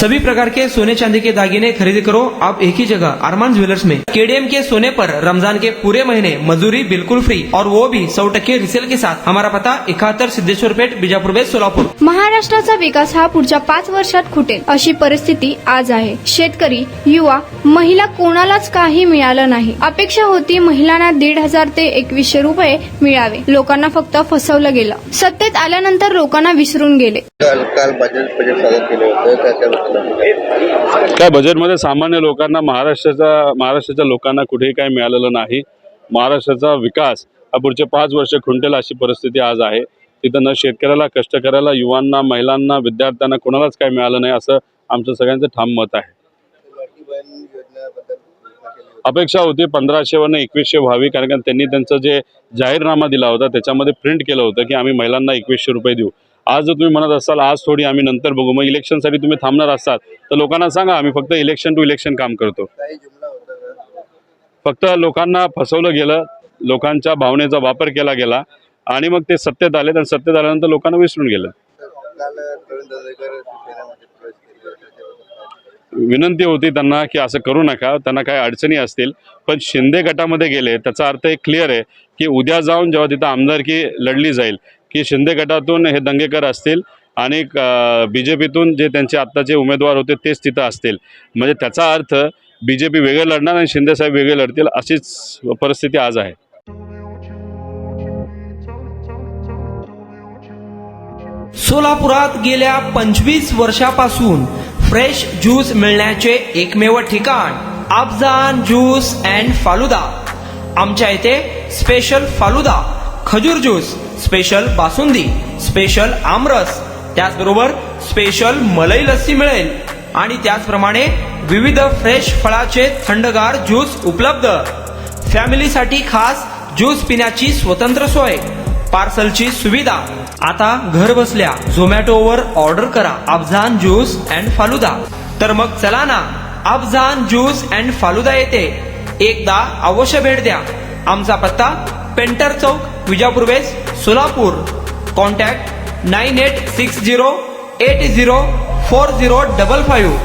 सभी प्रकार के सोने चांदी के दागिने खरीदी करो आप एक ही जगह अरमान ज्वेलर्स में। केडीएम के सोने पर रमजान के पूरे महीने मजदूरी बिल्कुल फ्री और वो भी 100% रिसेल के साथ। हमारा पता 71 सिद्धेश्वर पेठ, बीजापूर बेस, सोलापूर। महाराष्ट्राचा विकास हा पुढच्या 5 वर्षात खुटेल अशी परिस्थिती आज आहे। शेतकरी, युवा, महिला कोणालाच काही मिळालं नाही। अपेक्षा होती महिलांना 1,500 ते 2,100 रुपये मिळावे, लोकांना फक्त फसवलं गेलं। सत्तेत आल्यानंतर लोकांना विसरून गेले। काल बजेट सादर केले होते, काय बजेटमध्ये सामान्य लोकांना महाराष्ट्राच्या लोकांना कुठेही काही मिळालेलं नाही। महाराष्ट्राचा विकास हा पुढचे 5 वर्ष खुंटेल अशी परिस्थिती आज आहे। तिथं न शेतकऱ्याला, कष्टकऱ्याला, युवांना, महिलांना, विद्यार्थ्यांना कोणालाच काही मिळालं नाही असं आमचं सगळ्यांचं ठाम मत आहे। अपेक्षा होती 1500 वरून 2100 व्हावी, कारण त्यांनी त्यांचं जे जाहीरनामा दिला होता त्याच्यामध्ये प्रिंट केलं होतं की आम्ही महिलांना 2100 रुपये देऊ। आज जर तुम्ही म्हणत असाल आज थोडी आम्ही नंतर बघू, मग इलेक्शनसाठी तुम्ही थांबणार असाल तर लोकांना सांगा आम्ही फक्त इलेक्शन टू इलेक्शन काम करतो। फक्त लोकांना फसवलं गेलं, लोकांच्या भावनेचा वापर केला गेला आणि मग ते सत्तेत आले आणि सत्तेत आल्यानंतर लोकांना विसरून गेलं। विनंती होती त्यांना की असं करू नका, त्यांना काही अडचणी असतील, पण शिंदे गटामध्ये गेले त्याचा अर्थ एक क्लिअर आहे की उद्या जाऊन जेव्हा तिथं आमदारकी लढली जाईल की शिंदे गटातून हे दंगेकर असतील आणि बीजेपीतून जे त्यांचे आत्ताचे उमेदवार होते तेच तिथं असतील। म्हणजे त्याचा अर्थ बीजेपी वेगळे लढणार आणि शिंदे साहेब वेगळे लढतील अशीच परिस्थिती आज आहे। सोलापुरात गेल्या 25 वर्षापासून फ्रेश ज्यूस मिळण्याचे एकमेव ठिकाण अफजान ज्यूस अँड फालुदा। आमच्या इथे स्पेशल फालुदा, खजूर ज्यूस, स्पेशल बासुंदी, स्पेशल आमरस, त्याचबरोबर स्पेशल मलाई लस्सी मिळेल आणि त्याचप्रमाणे विविध फ्रेश फळाचे थंडगार ज्यूस उपलब्ध। फॅमिलीसाठी खास ज्यूस पिण्याची स्वतंत्र सोय, पार्सलची सुविधा। आता घर बसल्या झोमॅटोवर ऑर्डर करा अफजान ज्यूस अँड फालुदा। तर मग चला ना अफजान ज्यूस अँड फालुदा येथे एकदा अवश्य भेट द्या। आमचा पत्ता पेंटर चौक, विजापूर वेस, सोलापूर। कॉन्टॅक्ट 9860804055।